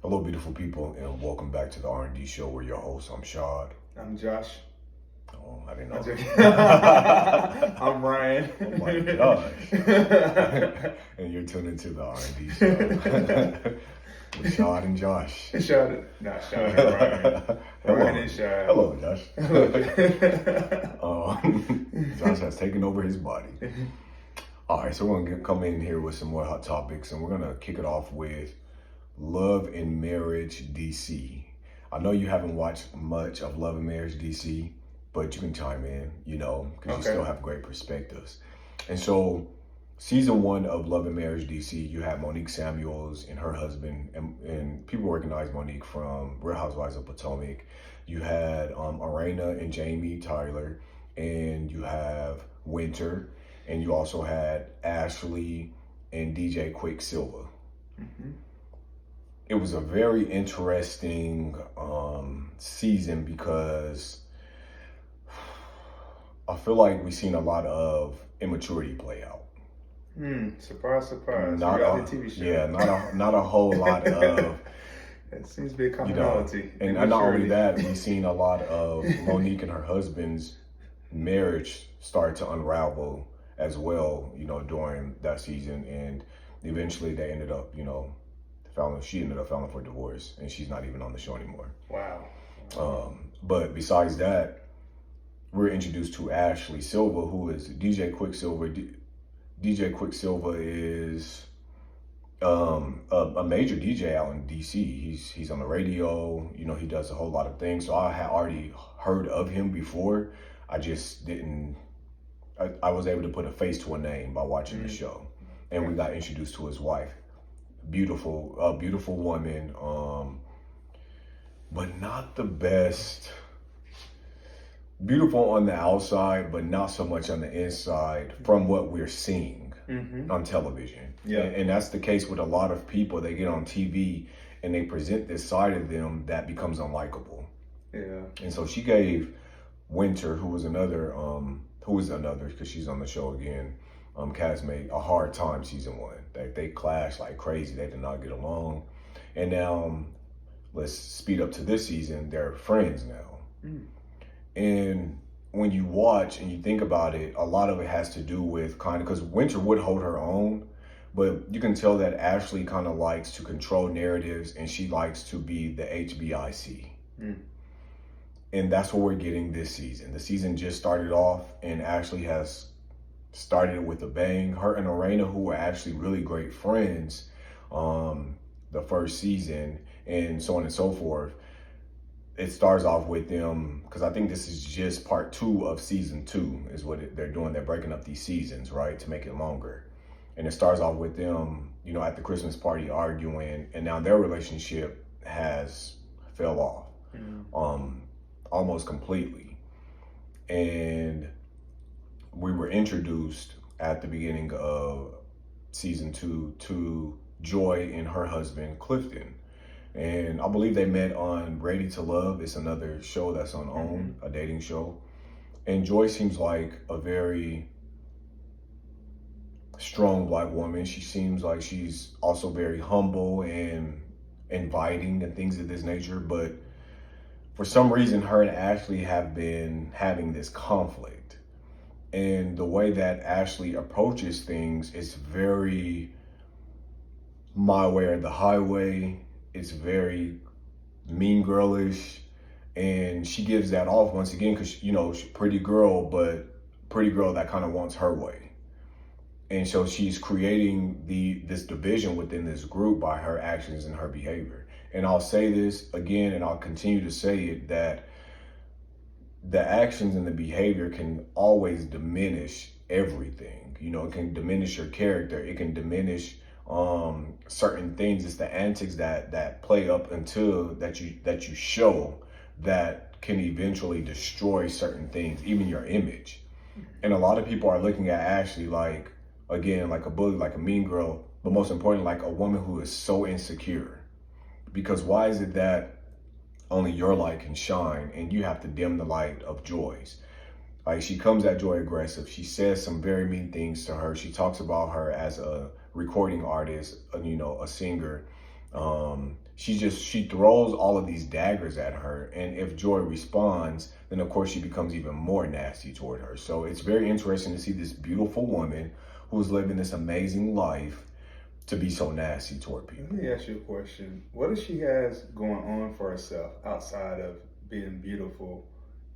Hello, beautiful people, and welcome back to the R&D show. We're your hosts. I'm Shad. I'm Josh. Oh, I didn't I'm know. joking. I'm Ryan. Oh my gosh. And you're tuning into the R&D show with Shad and Josh. Shad, not Shad and Ryan. Ryan and Shad. Hello, Josh. Hello. Josh has taken over his body. All right, so we're going to come in here with some more hot topics, and we're going to kick it off with Love and Marriage DC. I know you haven't watched much of Love and Marriage DC, but you can chime in, because you still have great perspectives. And so, season 1 of Love and Marriage DC, you have Monique Samuels and her husband, and people recognize Monique from Real Housewives of Potomac. You had Arena and Jamie Tyler, and you have Winter, and you also had Ashley and DJ Quicksilver. Mm-hmm. It was a very interesting season because I feel like we've seen a lot of immaturity play out. Surprise, surprise. Not a TV show. Yeah, not a whole lot of. It seems to be a commonality. And not only that, we've seen a lot of Monique and her husband's marriage start to unravel as well, during that season, and eventually they ended up, she ended up filing for divorce, and she's not even on the show anymore. Wow. But besides that, we're introduced to Ashley Silva, who is DJ Quicksilver. DJ Quicksilver is a major DJ out in DC. He's on the radio. He does a whole lot of things. So I had already heard of him before. I just didn't. I was able to put a face to a name by watching the show, and we got introduced to his wife. Beautiful woman, but not the best. Beautiful on the outside, but not so much on the inside from what we're seeing on television. Yeah. And that's the case with a lot of people. They get on TV and they present this side of them that becomes unlikable. Yeah. And so she gave Winter, who was another, because she's on the show again, castmate, a hard time season 1. They clashed like crazy. They did not get along. And now, let's speed up to this season. They're friends now. And when you watch and you think about it, a lot of it has to do with because Winter would hold her own, but you can tell that Ashley kind of likes to control narratives, and she likes to be the HBIC. And that's what we're getting this season. The season just started off, and Ashley has started it with a bang. Her and Arena, who were actually really great friends the first season, and so on and so forth. It starts off with them, because I think this is just part 2 of season 2 is what they're doing. They're breaking up these seasons, right, to make it longer. And it starts off with them, at the Christmas party arguing, and now their relationship has fell off almost completely. And we were introduced at the beginning of season 2 to Joy and her husband, Clifton. And I believe they met on Ready to Love. It's another show that's on OWN, a dating show. And Joy seems like a very strong Black woman. She seems like she's also very humble and inviting and things of this nature. But for some reason, her and Ashley have been having this conflict. And the way that Ashley approaches things is very my way or the highway. It's very mean girlish, and she gives that off once again because, she's a pretty girl, but pretty girl that kind of wants her way. And so she's creating this division within this group by her actions and her behavior. And I'll say this again, and I'll continue to say it, that the actions and the behavior can always diminish everything. It can diminish your character. It can diminish certain things. It's the antics that play up until that you show that can eventually destroy certain things, even your image. And a lot of people are looking at Ashley like a bully, like a mean girl, but most importantly, like a woman who is so insecure. Because why is it that only your light can shine and you have to dim the light of Joy's? Like, she comes at Joy aggressive. She says some very mean things to her. She talks about her as a recording artist, a singer, She throws all of these daggers at her, and if Joy responds, then of course she becomes even more nasty toward her. So it's very interesting to see this beautiful woman who's living this amazing life to be so nasty toward people. Let me ask you a question. What does she has going on for herself outside of being beautiful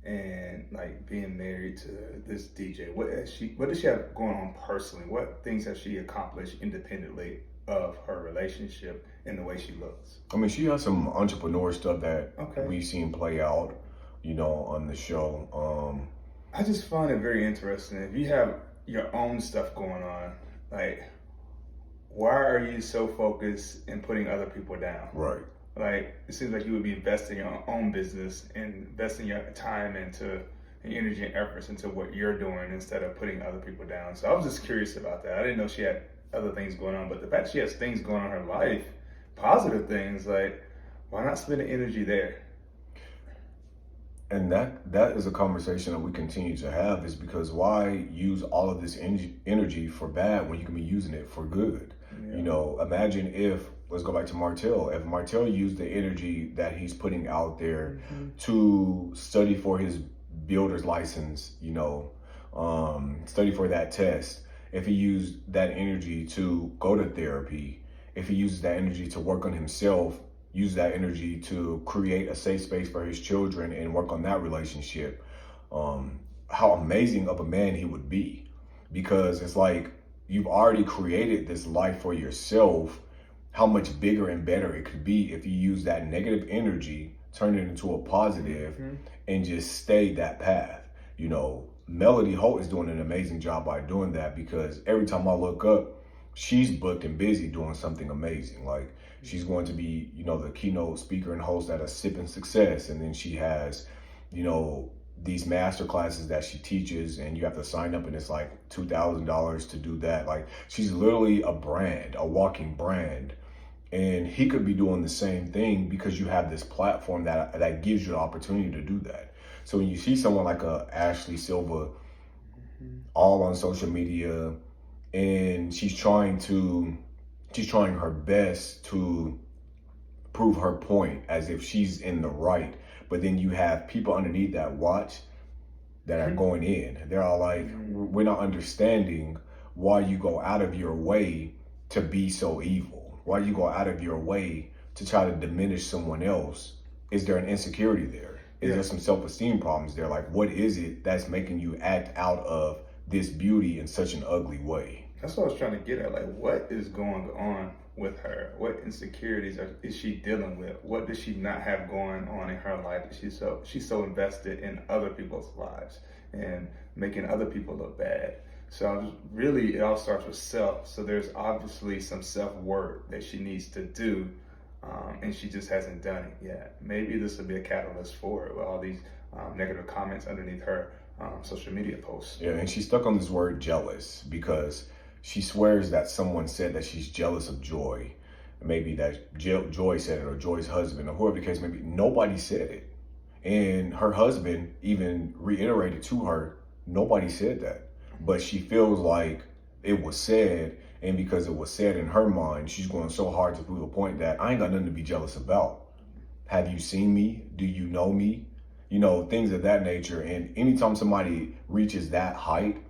and like being married to this DJ? What does she have going on personally? What things has she accomplished independently of her relationship and the way she looks? I mean, she has some entrepreneur stuff that Okay. we've seen play out, on the show. I just find it very interesting. If you have your own stuff going on, like, why are you so focused in putting other people down? Right. Like, it seems like you would be investing in your own business and investing your time into and energy and efforts into what you're doing instead of putting other people down. So I was just curious about that. I didn't know she had other things going on, but the fact she has things going on in her life, positive things, like, why not spend the energy there? And that is a conversation that we continue to have, is because why use all of this energy for bad when you can be using it for good? Yeah. Imagine if, let's go back to Martell, if Martell used the energy that he's putting out there to study for his builder's license, study for that test, if he used that energy to go to therapy, if he uses that energy to work on himself, use that energy to create a safe space for his children and work on that relationship, how amazing of a man he would be. Because it's like, you've already created this life for yourself. How much bigger and better it could be if you use that negative energy, turn it into a positive, and just stay that path. Melody Holt is doing an amazing job by doing that, because every time I look up, she's booked and busy doing something amazing. Like, she's going to be, the keynote speaker and host at a Sip and Success. And then she has, these master classes that she teaches, and you have to sign up, and it's like $2,000 to do that. Like, she's literally a brand, a walking brand. And he could be doing the same thing, because you have this platform that gives you the opportunity to do that. So when you see someone like Ashley Silva, all on social media, and she's trying her best to prove her point as if she's in the right, but then you have people underneath that watch that are going in. They're all like, we're not understanding why you go out of your way to be so evil. Why you go out of your way to try to diminish someone else. Is there an insecurity there? Is there some self-esteem problems there? Like, what is it that's making you act out of this beauty in such an ugly way? That's what I was trying to get at. Like, what is going on with her? What insecurities is she dealing with? What does she not have going on in her life? She's so invested in other people's lives and making other people look bad. So really, it all starts with self. So there's obviously some self-work that she needs to do, and she just hasn't done it yet. Maybe this will be a catalyst for it, with all these negative comments underneath her social media posts. Yeah, and she's stuck on this word jealous, because she swears that someone said that she's jealous of Joy. Maybe that Joy said it, or Joy's husband, or whoever the case may be. Nobody said it. And her husband even reiterated to her, nobody said that. But she feels like it was said, and because it was said in her mind, she's going so hard to prove a point that I ain't got nothing to be jealous about. Have you seen me? Do you know me? Things of that nature. And anytime somebody reaches that height,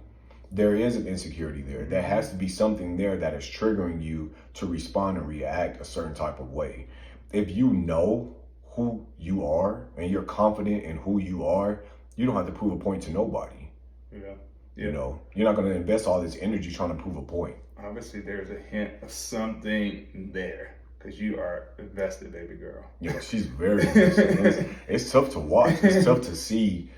there is an insecurity there. There has to be something there that is triggering you to respond and react a certain type of way. If you know who you are and you're confident in who you are, you don't have to prove a point to nobody. Yeah. You're not going to invest all this energy trying to prove a point. Obviously, there's a hint of something there, because you are invested, baby girl. Yeah, she's very invested. It's tough to watch. It's tough to see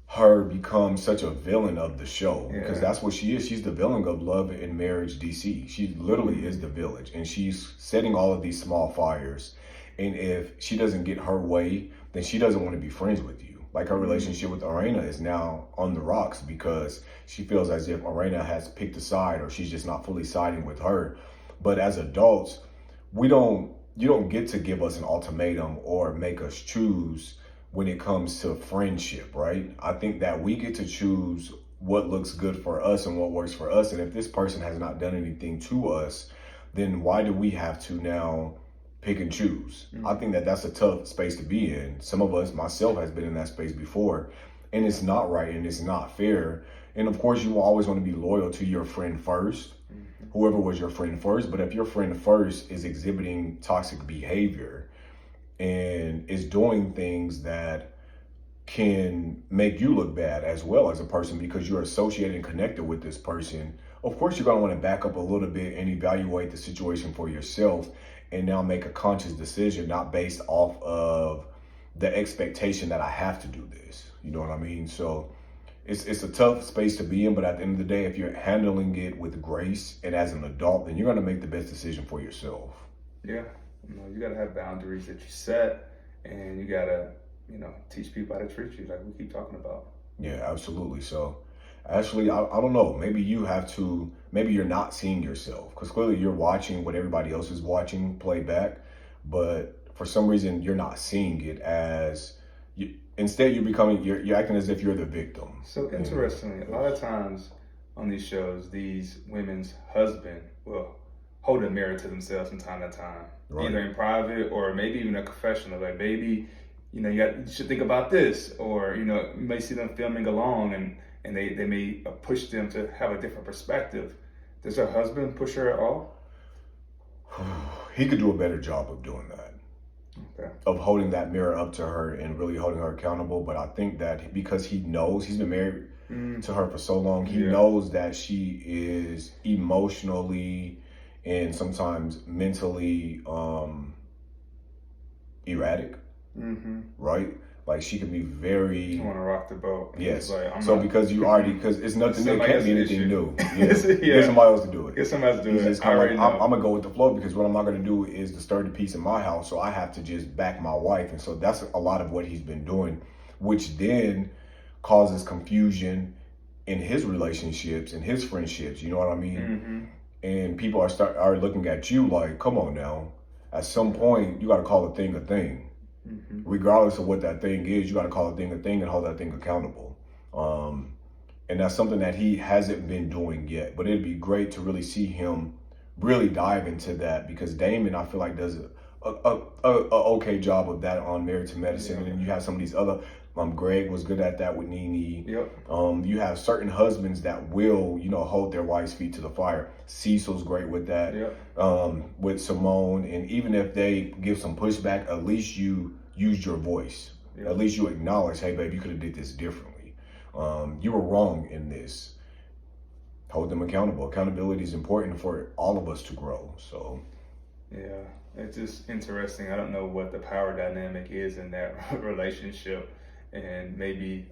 her become such a villain of the show, because that's what she is. She's the villain of Love and Marriage DC. She literally is the village, and she's setting all of these small fires. And if she doesn't get her way, then she doesn't want to be friends with you. Like, her relationship with Arena is now on the rocks, because she feels as if Arena has picked a side, or she's just not fully siding with her. But as adults, you don't get to give us an ultimatum or make us choose when it comes to friendship, right? I think that we get to choose what looks good for us and what works for us. And if this person has not done anything to us, then why do we have to now pick and choose. I think that that's a tough space to be in. Some of us, myself, has been in that space before, and it's not right and it's not fair. And of course, you will always want to be loyal to your friend first, whoever was your friend first. But if your friend first is exhibiting toxic behavior and is doing things that can make you look bad as well as a person because you're associated and connected with this person, of course you're going to want to back up a little bit and evaluate the situation for yourself and now make a conscious decision, not based off of the expectation that I have to do this. You know what I mean? So it's a tough space to be in, but at the end of the day, if you're handling it with grace and as an adult, then you're going to make the best decision for yourself. Yeah. You got to have boundaries that you set, and you got to, teach people how to treat you like we keep talking about. Yeah, absolutely. So actually, I don't know, maybe you're not seeing yourself because clearly you're watching what everybody else is watching play back, but for some reason you're not seeing it as you. Instead, you're acting as if you're the victim. So interestingly, a lot of times on these shows, these women's husband will hold a mirror to themselves from time to time, right, either in private or maybe even a confessional. Like, baby, you should think about this, or you may see them filming along, and they may push them to have a different perspective. Does her husband push her at all? He could do a better job of doing that. Okay. Of holding that mirror up to her and really holding her accountable. But I think that because he knows, he's been married to her for so long, he knows that she is emotionally and sometimes mentally erratic, right? Like she can be very. I want to rock the boat. Yes. Like, because it's nothing new. It can't be anything new. Get somebody else to do it. Get somebody else to do it. Just kind of like, I'm gonna go with the flow because what I'm not gonna do is disturb the peace in my house. So I have to just back my wife, and so that's a lot of what he's been doing, which then causes confusion in his relationships and his friendships. You know what I mean? And people are looking at you like, come on now. At some point, you got to call a thing a thing. Regardless of what that thing is, you got to call a thing and hold that thing accountable. And that's something that he hasn't been doing yet. But it'd be great to really see him really dive into that because Damon, I feel like, does a okay job of that on Married to Medicine. And then you have some of these other. Greg was good at that with Nene. You have certain husbands that will, hold their wife's feet to the fire. Cecil's great with that. With Simone, and even if they give some pushback, at least you used your voice. At least you acknowledge, hey, babe, you could have did this differently. You were wrong in this. Hold them accountable. Accountability is important for all of us to grow. So. Yeah, it's just interesting. I don't know what the power dynamic is in that relationship. And maybe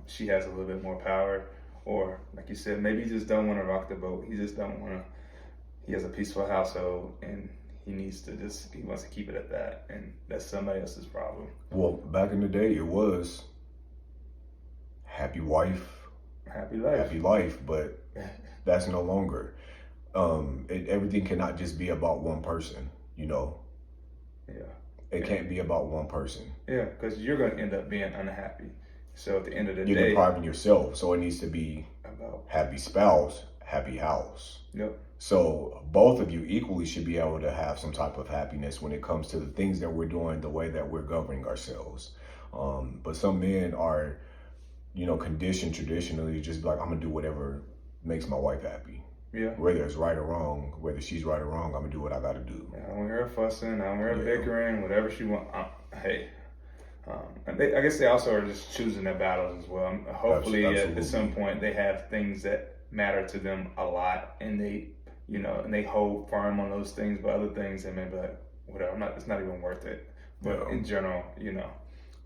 she has a little bit more power, or like you said, maybe he just don't want to rock the boat. He just don't want to. He has a peaceful household, and he wants to keep it at that, and that's somebody else's problem. Well, back in the day, it was happy wife, happy life, but that's no longer. Everything cannot just be about one person, It can't be about one person. Yeah, because you're going to end up being unhappy. So at the end of the day, you're depriving yourself. So it needs to be about happy spouse, happy house. So both of you equally should be able to have some type of happiness when it comes to the things that we're doing, the way that we're governing ourselves. But some men are, conditioned traditionally just be like, I'm going to do whatever makes my wife happy. Whether it's right or wrong, whether she's right or wrong, I'm gonna do what I gotta do. I don't hear her fussing. I don't hear her bickering. Whatever she wants. I guess they also are just choosing their battles as well. Hopefully, at some point, they have things that matter to them a lot, and they hold firm on those things. But other things, they may be like, whatever. It's not even worth it. But in general, there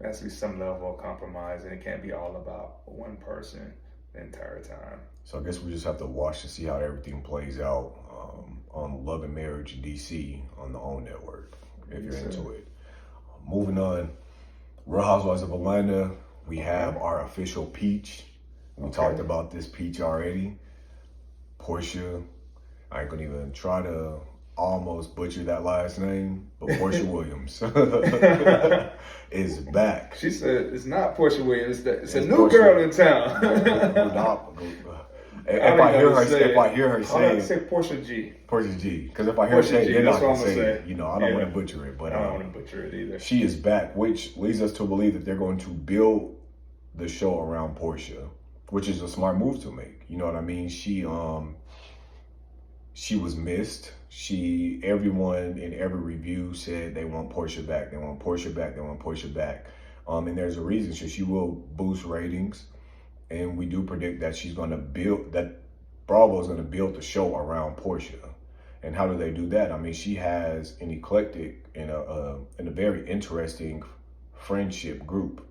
has to be some level of compromise, and it can't be all about one person the entire time. So I guess we just have to watch to see how everything plays out on Love and Marriage DC on the OWN network, if you're into it. Moving on, Real Housewives of Atlanta, we have our official peach. We talked about this peach already. Portia, I ain't gonna even try to almost butcher that last name, but Portia Williams is back. She said it's not Portia Williams, it's a new girl in town. If I hear her, if I hear her say, say, say Portia G. Portia G, because if I hear her say it, then I can say it. You know, I don't want to butcher it, but I don't want to butcher it either. She is back, which leads us to believe that they're going to build the show around Portia, which is a smart move to make. You know what I mean? She was missed. Everyone in every review said they want Portia back. They want Portia back. They want Portia back. And there's a reason. So she will boost ratings, and we do predict that Bravo is going to build the show around Portia. And how do they do that? I mean, she has an eclectic and a very interesting friendship group.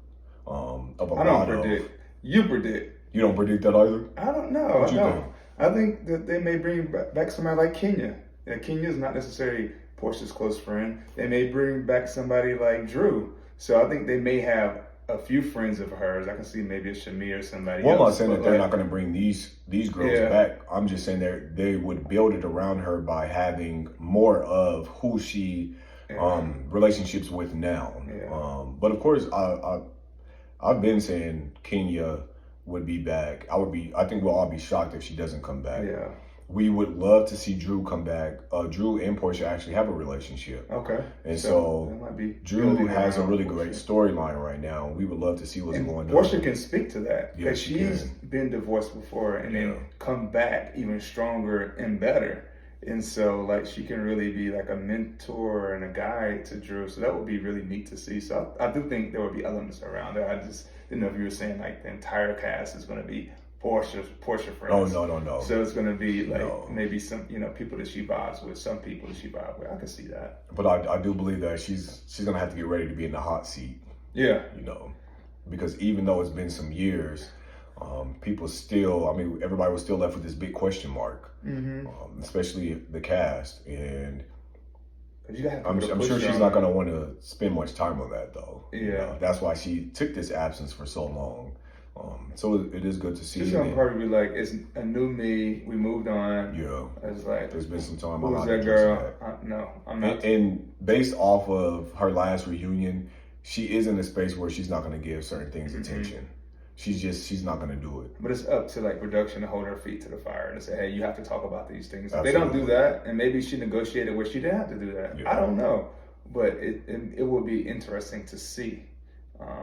You predict. You don't predict that either? I don't know. What you think? I think that they may bring back somebody like Kenya. Kenya is not necessarily Portia's close friend. They may bring back somebody like Drew. So I think they may have a few friends of hers. I can see maybe a Shamir or somebody else. I'm not saying that they're not going to bring these girls back. I'm just saying they would build it around her by having more of who she relationships with now. Yeah. But of course, I've been saying Kenya would be back. I think we'll all be shocked if she doesn't come back. Yeah. We would love to see Drew come back. Drew and Portia actually have a relationship. Okay. And so Drew has a really great storyline right now. We would love to see what's going on. Portia can speak to that because she's been divorced before and then come back even stronger and better. And so like she can really be like a mentor and a guide to Drew. So that would be really neat to see. So I do think there would be elements around it. I just didn't know if you were saying like the entire cast is going to be Portia friends. Oh, no. So it's going to be like maybe some, people that she vibes with, some people that she vibes with. I can see that. But I do believe that she's going to have to get ready to be in the hot seat. Yeah. Because even though it's been some years, people still, everybody was still left with this big question mark, especially the cast. And I'm sure she's not going to want to spend much time on that, though. Yeah. That's why she took this absence for so long. So it is good to see. She's gonna probably be like, "It's a new me. We moved on." Yeah, it's like there's been some time. Who's that girl? No, I'm not. And based off of her last reunion, she is in a space where she's not going to give certain things attention. She's not going to do it. But it's up to like production to hold her feet to the fire and say, "Hey, you have to talk about these things." If Absolutely. they don't do that, and maybe she negotiated where she didn't have to do that. Yeah. I don't know, but it will be interesting to see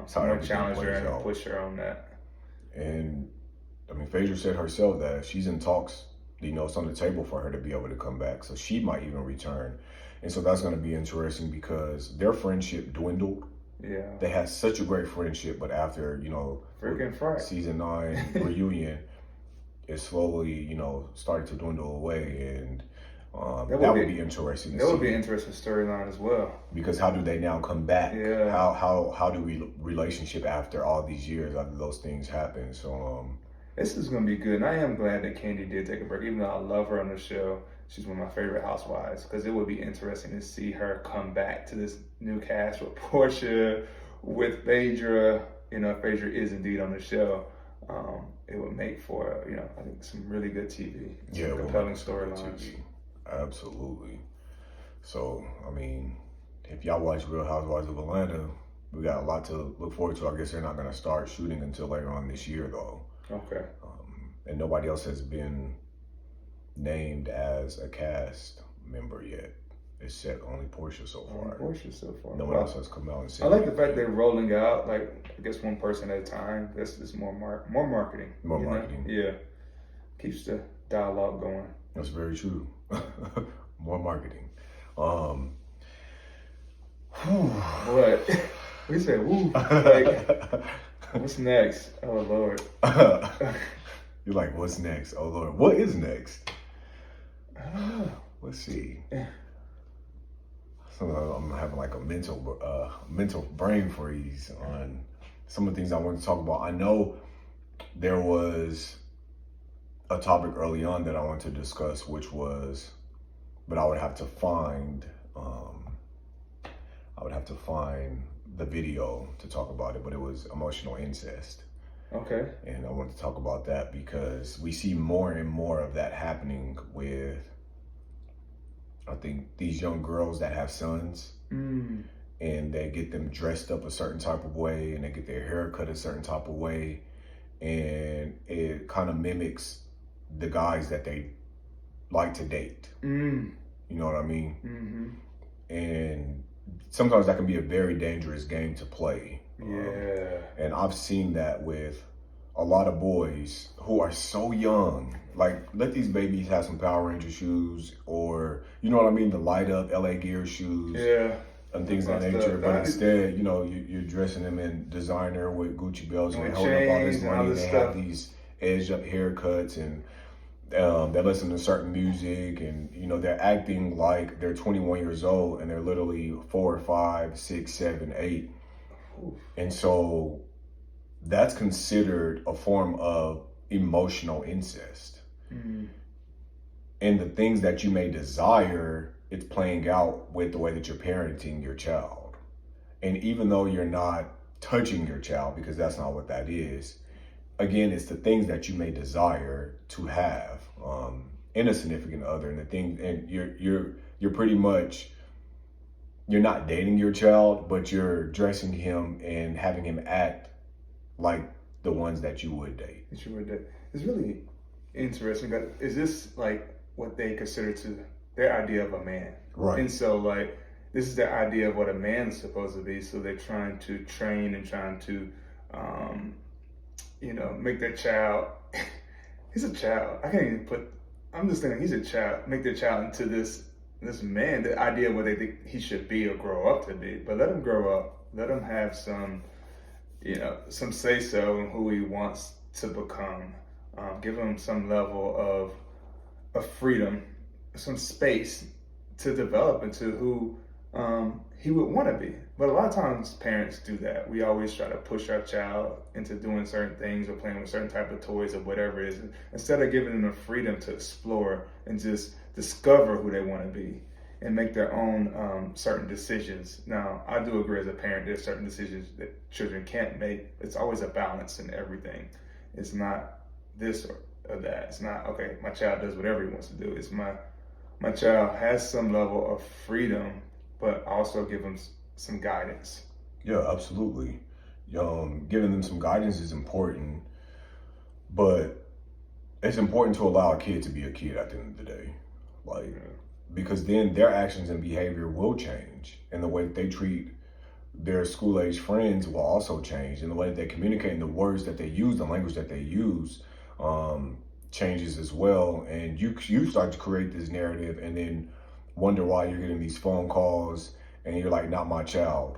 someone challenge her and push her on that. And Phaedra said herself that she's in talks, it's on the table for her to be able to come back. So she might even return. And so that's going to be interesting because their friendship dwindled. Yeah. They had such a great friendship, but after, season 9 reunion, it slowly, started to dwindle away. And that would be interesting to see. That would be an interesting storyline as well. Because how do they now come back? Yeah. How do we relationship after all these years, after those things happen? So this is gonna be good. And I am glad that Candy did take a break, even though I love her on the show. She's one of my favorite housewives because it would be interesting to see her come back to this new cast with Portia, with Phaedra. If Phaedra is indeed on the show. It would make for I think some really good TV. Some compelling storylines. Absolutely. So, if y'all watch Real Housewives of Atlanta, we got a lot to look forward to. I guess they're not going to start shooting until later on this year, though. Okay. And nobody else has been named as a cast member yet, except only Portia so far. No one else has come out and said. I like the fact they're rolling out, I guess one person at a time. That's more marketing. More marketing. Yeah. Keeps the dialogue going. That's very true. More marketing. What? We said, woo. What's next? Oh, Lord. You're like, what's next? Oh, Lord. What is next? I don't know. Let's see. So I'm having a mental brain freeze on some of the things I want to talk about. I know there was a topic early on that I wanted to discuss, but I would have to find the video to talk about it, but it was emotional incest. Okay. And I want to talk about that because we see more and more of that happening with, I think, these young girls that have sons, and they get them dressed up a certain type of way, and they get their hair cut a certain type of way, and it kind of mimics the guys that they like to date. Mm. You know what I mean? Mm-hmm. And sometimes that can be a very dangerous game to play. Yeah. And I've seen that with a lot of boys who are so young. Like, let these babies have some Power Ranger shoes, or, you know what I mean, the light up LA Gear shoes. Yeah. And things of that nature. But instead, you know, you're dressing them in designer with Gucci belts, and they're holding up all this money, and they have these edged up haircuts, and they're listening to certain music, and, you know, they're acting like they're 21 years old, and they're literally 4, 5, 6, 7, 8. Oof. And so that's considered a form of emotional incest. Mm-hmm. And the things that you may desire, it's playing out with the way that you're parenting your child. And even though you're not touching your child, because that's not what that is, again, it's the things that you may desire to have in a significant other, and the thing, and you're pretty much, you're not dating your child, but you're dressing him and having him act like the ones that you would date. It's really interesting. Is this like what they consider to their idea of a man? Right. And so, like, this is their idea of what a man's supposed to be. So they're trying to train and trying to, you know, make their child. He's a child. I can't even put. I'm just thinking he's a child. Make their child into this man. The idea of what they think he should be or grow up to be. But let him grow up. Let him have some, you know, some say so in who he wants to become. Give him some level of freedom, some space to develop into who he would want to be. But a lot of times parents do that. We always try to push our child into doing certain things or playing with certain type of toys or whatever it is, instead of giving them the freedom to explore and just discover who they want to be and make their own certain decisions. Now, I do agree as a parent, there's certain decisions that children can't make. It's always a balance in everything. It's not this or that. It's not, okay, my child does whatever he wants to do. It's my child has some level of freedom, but also give them some guidance. Yeah, absolutely. Giving them some guidance is important, but it's important to allow a kid to be a kid at the end of the day. Like, because then their actions and behavior will change, and the way that they treat their school-age friends will also change, and the way that they communicate and the words that they use, the language that they use, changes as well. And you start to create this narrative and then wonder why you're getting these phone calls and you're like, not my child.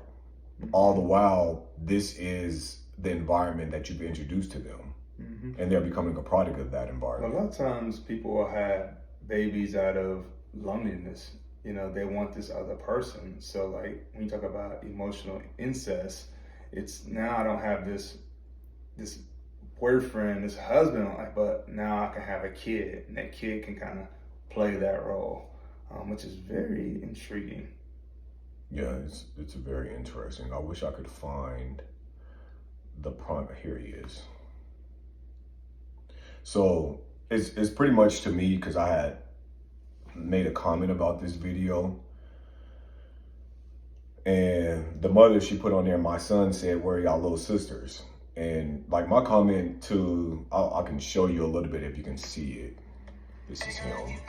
All the while, this is the environment that you've introduced to them. Mm-hmm. And they're becoming a product of that environment. A lot of times people will have babies out of loneliness. You know, they want this other person. So like when you talk about emotional incest, it's now I don't have this boyfriend, this husband, but now I can have a kid, and that kid can kind of play that role, which is very intriguing. Yeah, it's very interesting. I wish I could find the prime. Here he is. So it's pretty much to me, because I had made a comment about this video, and the mother, she put on there, my son said, where are y'all little sisters? And like my comment to, I can show you a little bit if you can see it. This is him.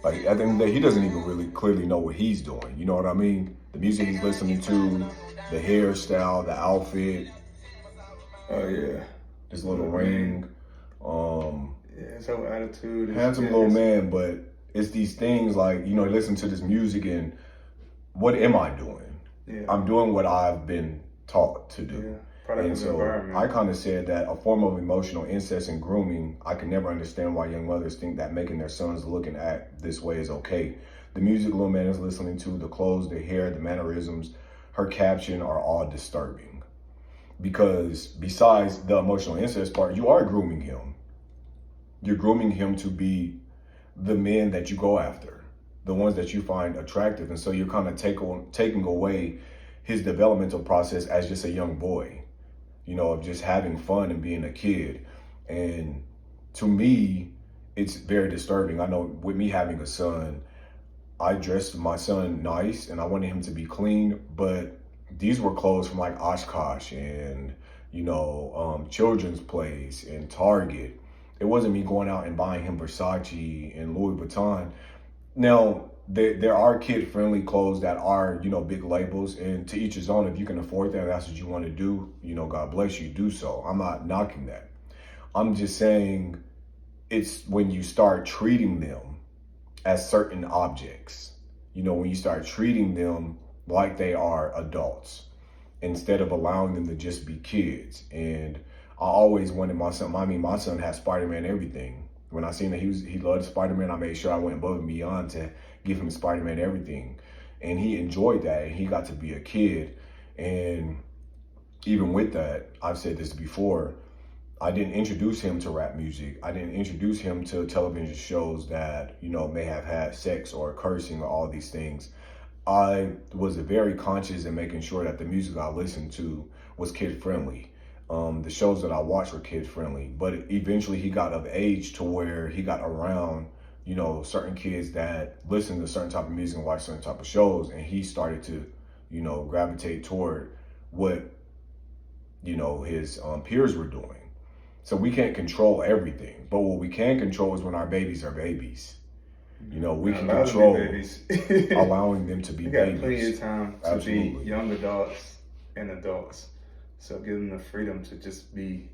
Like at the end of the day, he doesn't even really clearly know what he's doing. You know what I mean? The music he's listening to, the hairstyle, the outfit. Oh yeah. His little ring. Yeah, his whole attitude. Handsome little man, but it's these things like, you know, listen to this music and what am I doing? Yeah. I'm doing what I've been taught to do. Yeah. Product and of so environment. I kind of said that a form of emotional incest and grooming, I can never understand why young mothers think that making their sons look and act this way is okay. The music little man is listening to, the clothes, the hair, the mannerisms, her caption are all disturbing. Because besides the emotional incest part, you are grooming him. You're grooming him to be the men that you go after, the ones that you find attractive. And so you're kind of taking away his developmental process as just a young boy, you know, of just having fun and being a kid. And to me, it's very disturbing. I know with me having a son, I dressed my son nice and I wanted him to be clean, but these were clothes from like Oshkosh and, children's place and Target. It wasn't me going out and buying him Versace and Louis Vuitton. Now, there are kid-friendly clothes that are, big labels, and to each his own. If you can afford that, that's what you want to do, God bless you, do so. I'm not knocking that. I'm just saying it's when you start treating them as certain objects, when you start treating them like they are adults instead of allowing them to just be kids. And I always wanted my son, my son has Spider-Man everything. When I seen that he loved Spider-Man, I made sure I went above and beyond to give him Spider-Man everything. And he enjoyed that, and he got to be a kid. And even with that, I've said this before, I didn't introduce him to rap music. I didn't introduce him to television shows that, may have had sex or cursing or all these things. I was very conscious in making sure that the music I listened to was kid friendly. The shows that I watched were kid friendly, but eventually he got of age to where he got around, certain kids that listen to certain type of music and watch certain type of shows. And he started to, gravitate toward what, his peers were doing. So we can't control everything, but what we can control is when our babies are babies. We can control allowing them to be babies. You got plenty of time to Absolutely. be young adults and adults. So give them the freedom to just be.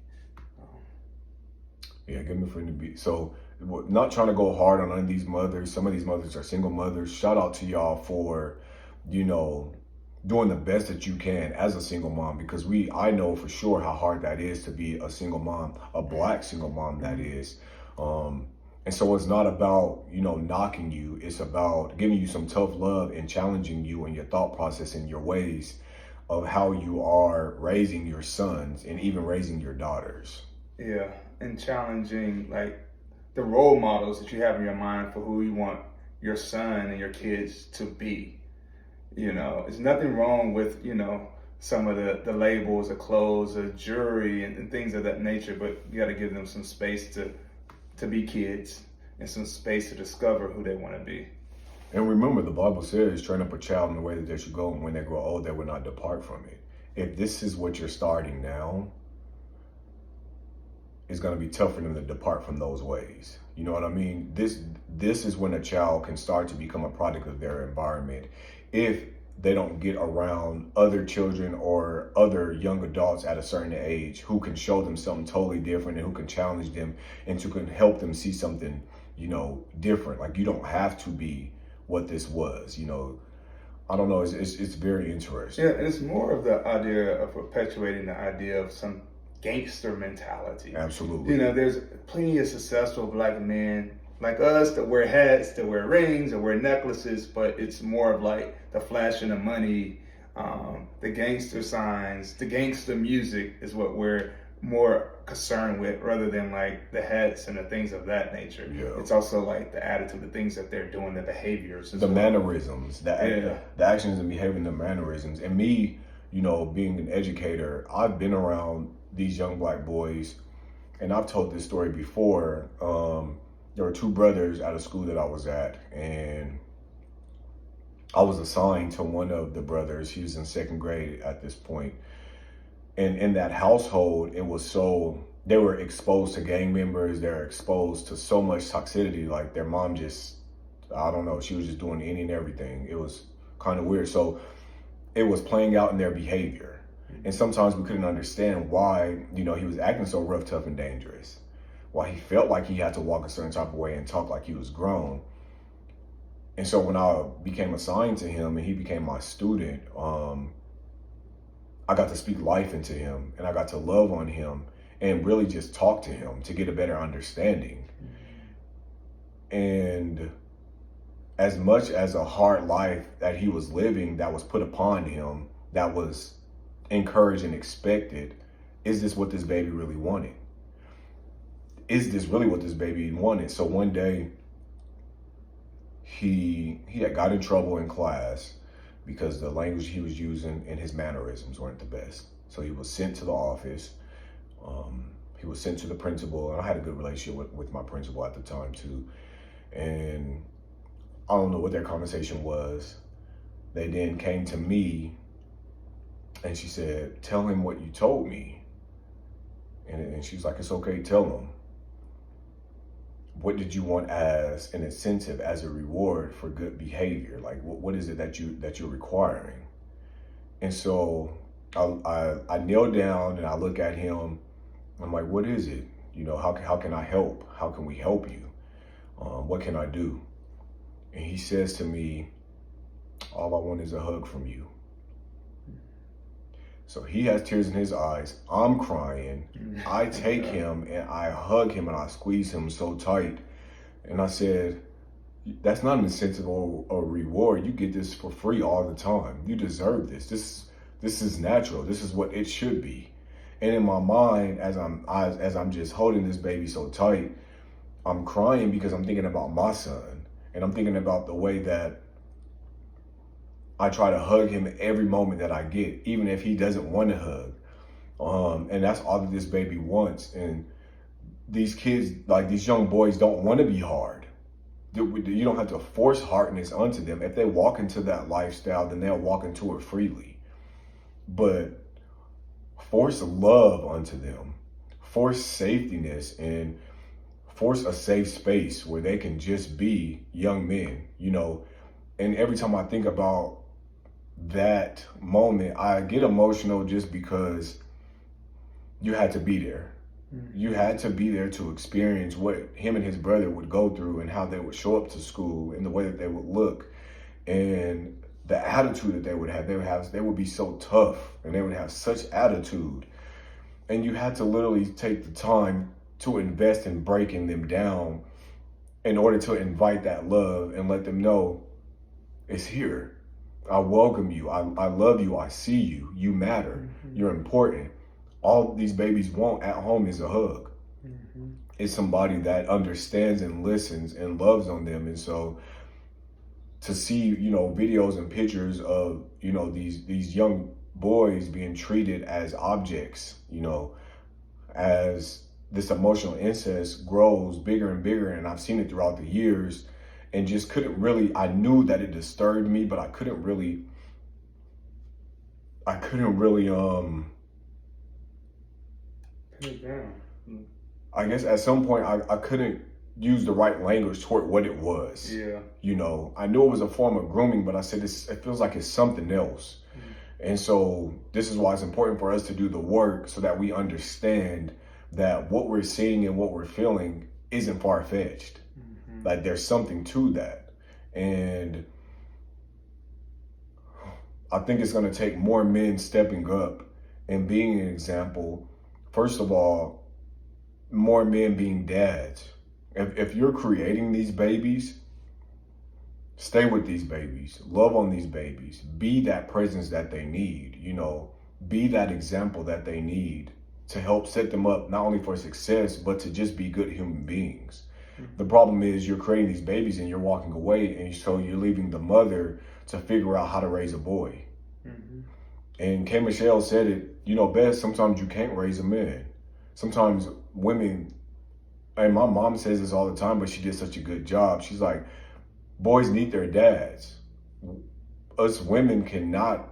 Give them the freedom to be. So not trying to go hard on none of these mothers. Some of these mothers are single mothers. Shout out to y'all for, doing the best that you can as a single mom, because I know for sure how hard that is to be a single mom, a Black single mom, that is. And so it's not about, knocking you. It's about giving you some tough love and challenging you in your thought process and your ways of how you are raising your sons and even raising your daughters. Yeah, and challenging like the role models that you have in your mind for who you want your son and your kids to be. There's nothing wrong with, some of the labels, the clothes, the jewelry and things of that nature, but you got to give them some space to be kids and some space to discover who they want to be. And remember, the Bible says, train up a child in the way that they should go, and when they grow old, they will not depart from it. If this is what you're starting now, it's going to be tough for them to depart from those ways. You know what I mean? This is when a child can start to become a product of their environment if they don't get around other children or other young adults at a certain age who can show them something totally different and who can challenge them and who can help them see something, different. Like, you don't have to be what this was, I don't know. It's very interesting. Yeah, and it's more of the idea of perpetuating the idea of some gangster mentality. Absolutely. There's plenty of successful Black men like us that wear hats, that wear rings, that wear necklaces, but it's more of like the flashing of money, the gangster signs, the gangster music is what we're more concerned with, rather than like the hats and the things of that nature. Yeah. It's also like the attitude, the things that they're doing, the behaviors, the mannerisms, the actions and behavior, the mannerisms. And me, being an educator, I've been around these young Black boys, and I've told this story before. There were two brothers at a school that I was at, and I was assigned to one of the brothers. He was in second grade at this point. And in that household, they were exposed to gang members. They're exposed to so much toxicity. Like, their mom just, I don't know, she was just doing any and everything. It was kind of weird. So it was playing out in their behavior. And sometimes we couldn't understand why, he was acting so rough, tough, and dangerous. Why he felt like he had to walk a certain type of way and talk like he was grown. And so when I became assigned to him and he became my student, I got to speak life into him, and I got to love on him and really just talk to him to get a better understanding. And as much as a hard life that he was living, that was put upon him, that was encouraged and expected, is this what this baby really wanted? Is this really what this baby wanted? So one day, he had got in trouble in class because the language he was using and his mannerisms weren't the best. So he was sent to the office. He was sent to the principal, and I had a good relationship with my principal at the time too. And I don't know what their conversation was. They then came to me and she said, "Tell him what you told me." And she's like, it's okay, tell them. What did you want as an incentive, as a reward for good behavior? Like, what is it that you're requiring? And so I kneel down and I look at him. I'm like, what is it? You know, how can I help? How can we help you? What can I do? And he says to me, all I want is a hug from you. So he has tears in his eyes. I'm crying. I take him and I hug him and I squeeze him so tight. And I said, that's not an incentive or a reward. You get this for free all the time. You deserve this. This is natural. This is what it should be. And in my mind, as I'm just holding this baby so tight, I'm crying because I'm thinking about my son. And I'm thinking about the way that I try to hug him every moment that I get, even if he doesn't want to hug. And that's all that this baby wants. And these kids, like these young boys, don't want to be hard. You don't have to force hardness onto them. If they walk into that lifestyle, then they'll walk into it freely. But force love onto them, force safetyness, and force a safe space where they can just be young men, you know. And every time I think about that moment, I get emotional just because you had to be there. You had to be there to experience what him and his brother would go through and how they would show up to school and the way that they would look and the attitude that they would have. They would be so tough and they would have such attitude. And you had to literally take the time to invest in breaking them down in order to invite that love and let them know it's here. I welcome you. I love you. I see you. You matter. You're important. All these babies want at home is a hug. It's somebody that understands and listens and loves on them. And so to see, you know, videos and pictures of, you know, these young boys being treated as objects, you know, as this emotional incest grows bigger and bigger, and I've seen it throughout the years, and just couldn't really, I knew that it disturbed me, but I couldn't really Put it down. I guess at some point I couldn't use the right language toward what it was. Yeah. You know, I knew it was a form of grooming, but I said it feels like it's something else. And so this is why it's important for us to do the work so that we understand that what we're seeing and what we're feeling isn't far-fetched. Like there's something to that. And I think it's going to take more men stepping up and being an example. First of all, more men being dads. If you're creating these babies, stay with these babies, love on these babies, be that presence that they need, you know, be that example that they need to help set them up not only for success, but to just be good human beings. The problem is you're creating these babies and you're walking away, and so you're leaving the mother to figure out how to raise a boy. And K. Michelle said it, you know, best, sometimes you can't raise a man. Sometimes women, and my mom says this all the time, but she did such a good job. She's like, boys need their dads. Us women cannot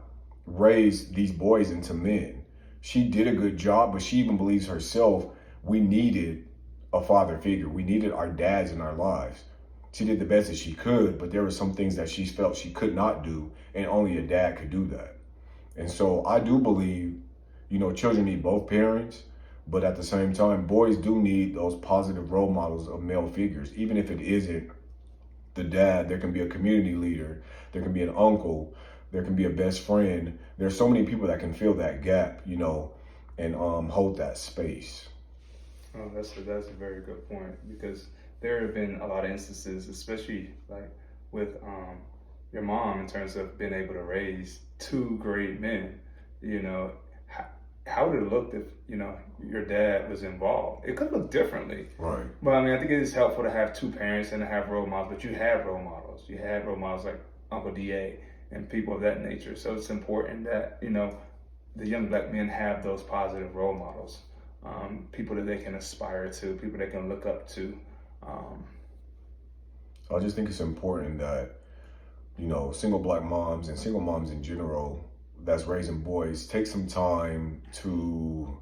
raise these boys into men. She did a good job, but she even believes herself, we needed a father figure. We needed our dads in our lives. She did the best that she could, but there were some things that she felt she could not do, and only a dad could do that. And so I do believe, you know, children need both parents, but at the same time, boys do need those positive role models of male figures. Even if it isn't the dad, there can be a community leader, there can be an uncle, there can be a best friend. There's so many people that can fill that gap, you know, and hold that space. Oh, that's a very good point, because there have been a lot of instances, especially like with your mom, in terms of being able to raise two great men. You know, how would it look if, you know, your dad was involved? It could look differently. Right. But I mean, I think it is helpful to have two parents and to have role models, but you have role models. You have role models like Uncle D.A. and people of that nature. So it's important that, you know, the young black men have those positive role models. People that they can aspire to, people they can look up to. I just think it's important that, you know, single black moms and single moms in general that's raising boys take some time to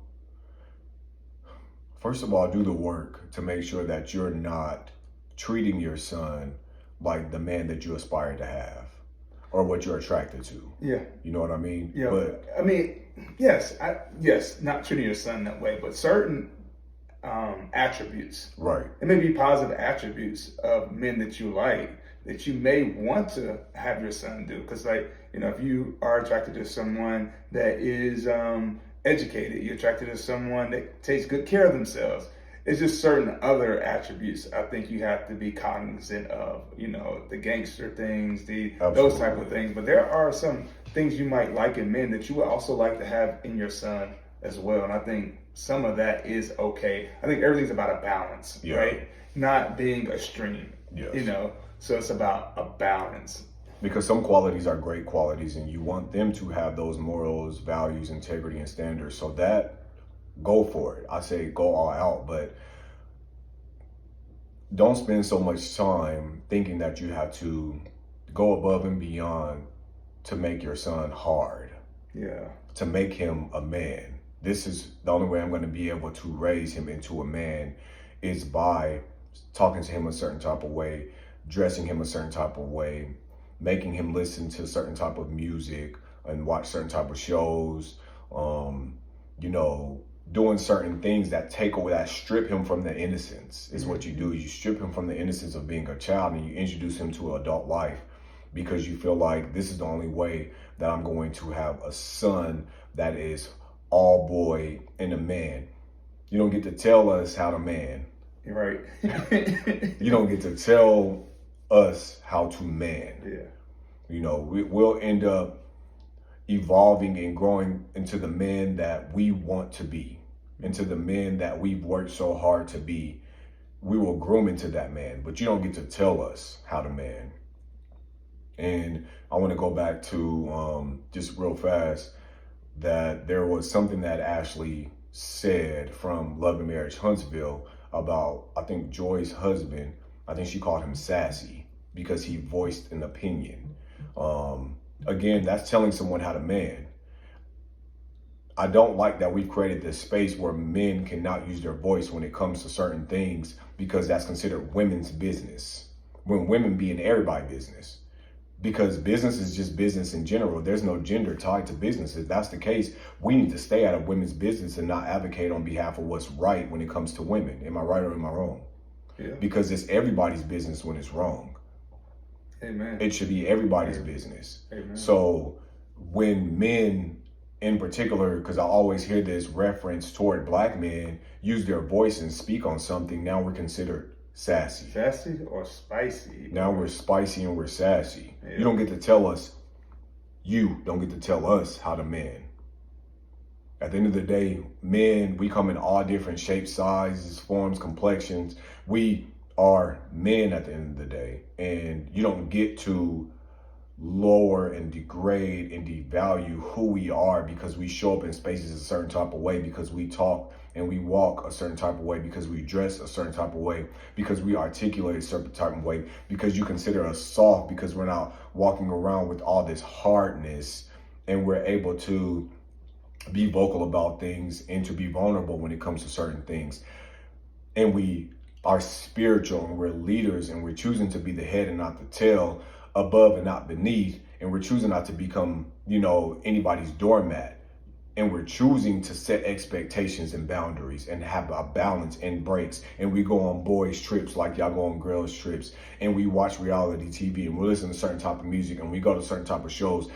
first of all, do the work to make sure that you're not treating your son like the man that you aspire to have or what you're attracted to. Yeah. You know what I mean? Yeah. But I mean, yes, not treating your son that way, but certain attributes. right. It may be positive attributes of men that you like that you may want to have your son do. Because, like, you know, if you are attracted to someone that is educated, you're attracted to someone that takes good care of themselves. It's just certain other attributes I think you have to be cognizant of, you know, the gangster things, those type of things. But there are some things you might like in men that you would also like to have in your son as well. And I think some of that is okay. I think everything's about a balance, right? Not being extreme, you know? So it's about a balance. Because some qualities are great qualities and you want them to have those morals, values, integrity, and standards. So that, go for it. I say go all out, but don't spend so much time thinking that you have to go above and beyond to make your son hard. Yeah. To make him a man. This is the only way I'm going to be able to raise him into a man is by talking to him a certain type of way, dressing him a certain type of way, making him listen to a certain type of music and watch certain type of shows, you know, doing certain things that take away, that strip him from the innocence is what you do. You strip him from the innocence of being a child and you introduce him to adult life because you feel like this is the only way that I'm going to have a son that is all boy and a man. You don't get to tell us how to man. Right. You don't get to tell us how to man. Yeah. You know, we'll end up evolving and growing into the men that we want to be, into the men that we've worked so hard to be. We will groom into that man, but you don't get to tell us how to man. And I want to go back to just real fast that there was something that Ashley said from Love and Marriage Huntsville about, I think, Joy's husband. I think she called him sassy because he voiced an opinion. Again, that's telling someone how to man. I don't like that we've created this space where men cannot use their voice when it comes to certain things because that's considered women's business. When women be in everybody's business. Because business is just business in general. There's no gender tied to business. If that's the case, we need to stay out of women's business and not advocate on behalf of what's right when it comes to women. Am I right or am I wrong? Yeah. Because it's everybody's business when it's wrong. Amen. It should be everybody's business. Amen. So when men in particular, because I always hear this reference toward black men, use their voice and speak on something, now we're considered sassy. Sassy or spicy? Now we're spicy and we're sassy. Yeah. You don't get to tell us, you don't get to tell us how to man. At the end of the day, men, we come in all different shapes, sizes, forms, complexions. We are men at the end of the day. And you don't get to lower and degrade and devalue who we are because we show up in spaces a certain type of way, because we talk and we walk a certain type of way, because we dress a certain type of way, because we articulate a certain type of way, because you consider us soft, because we're not walking around with all this hardness and we're able to be vocal about things and to be vulnerable when it comes to certain things. And we are spiritual and we're leaders and we're choosing to be the head and not the tail, above and not beneath, and we're choosing not to become, you know, anybody's doormat. And we're choosing to set expectations and boundaries and have a balance and breaks. And we go on boys' trips like y'all go on girls' trips. And we watch reality TV and we listen to certain type of music and we go to certain type of shows.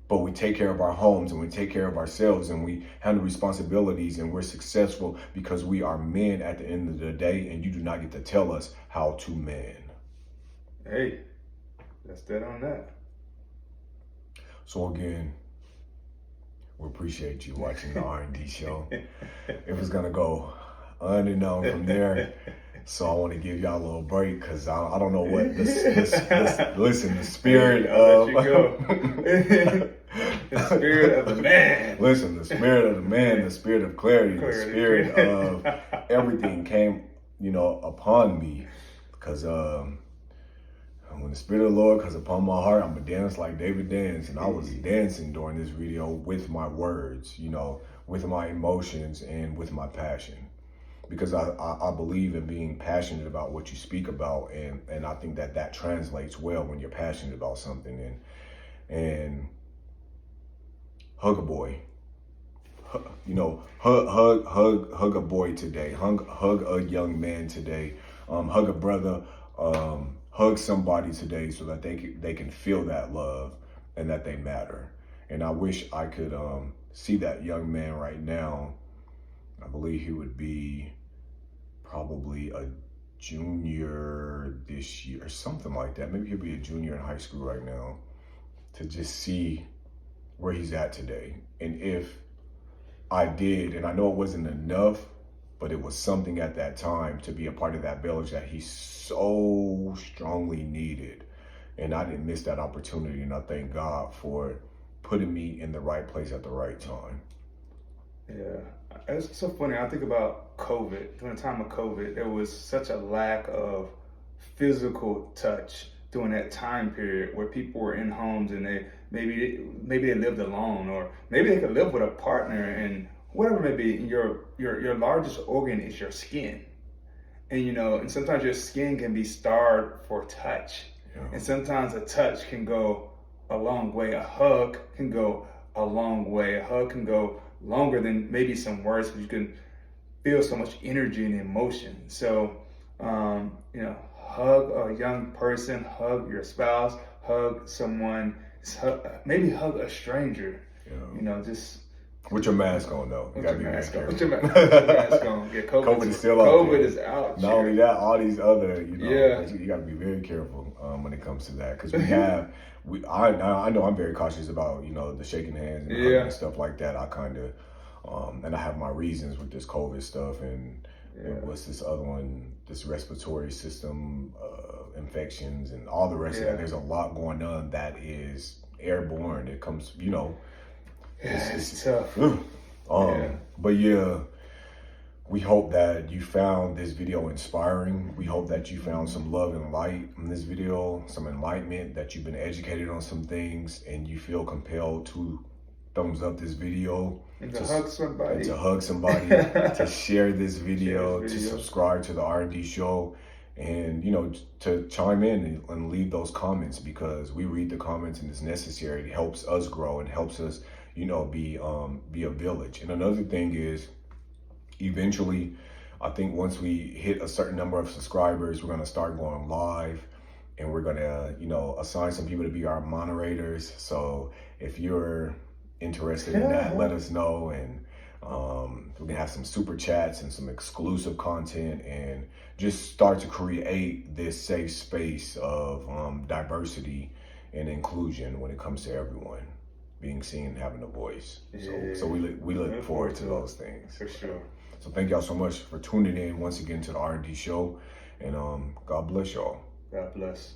But we take care of our homes and we take care of ourselves and we handle responsibilities and we're successful because we are men at the end of the day, and you do not get to tell us how to man. Hey, that's that on that. So again, we appreciate you watching the R&D show. It was gonna go unknown from there. So I want to give y'all a little break because I don't know what listen, the spirit of the spirit of the man. Listen, the spirit of the man, the spirit of clarity, the spirit of everything came, you know, upon me. Because when the spirit of the Lord comes upon my heart, I'm gonna dance like David danced. And I was dancing during this video with my words, you know, with my emotions and with my passion. because I believe in being passionate about what you speak about, and I think that translates well when you're passionate about something. And hug a boy, hug a boy today, hug a young man today, hug a brother, hug somebody today, so that they can feel that love and that they matter. And I wish I could see that young man right now. I believe he would be probably a junior this year, something like that. Maybe he'll be a junior in high school right now, to just see where he's at today. And if I did, and I know it wasn't enough, but it was something at that time to be a part of that village that he so strongly needed. And I didn't miss that opportunity, and I thank God for putting me in the right place at the right time. Yeah, it's so funny. I think about COVID. During the time of COVID, there was such a lack of physical touch during that time period, where people were in homes and they maybe they lived alone, or maybe they could live with a partner, and whatever it may be. Your largest organ is your skin, and and sometimes your skin can be starved for touch, and sometimes a touch can go a long way. A hug can go a long way. A hug can go longer than maybe some words, because you can feel so much energy and emotion. So, hug a young person, hug your spouse, hug someone, maybe hug a stranger. Just with your mask on, though. With your mask on. With your mask on. Yeah, COVID is still out. COVID is out. Not only that, all these other, you got to be very careful when it comes to that, because I know I'm very cautious about the shaking hands and hugging and stuff like that. I kind of and I have my reasons with this COVID stuff, and what's this other one, this respiratory system infections and all the rest of that. There's a lot going on that is airborne. It comes, it's tough. But yeah, we hope that you found this video inspiring. We hope that you found some love and light in this video, some enlightenment, that you've been educated on some things, and you feel compelled to thumbs up this video, and to hug somebody, to share this video, to subscribe to the R&D show, and to chime in and leave those comments, because we read the comments and it's necessary. It helps us grow and helps us be a village. And another thing is, eventually, I think once we hit a certain number of subscribers, we're going to start going live, and we're going to assign some people to be our moderators. So if you're interested in that, let us know, and we can have some super chats and some exclusive content, and just start to create this safe space of diversity and inclusion when it comes to everyone being seen and having a voice. So we look forward to those things. For sure. So thank y'all so much for tuning in once again to the R&D show, and God bless y'all. God bless.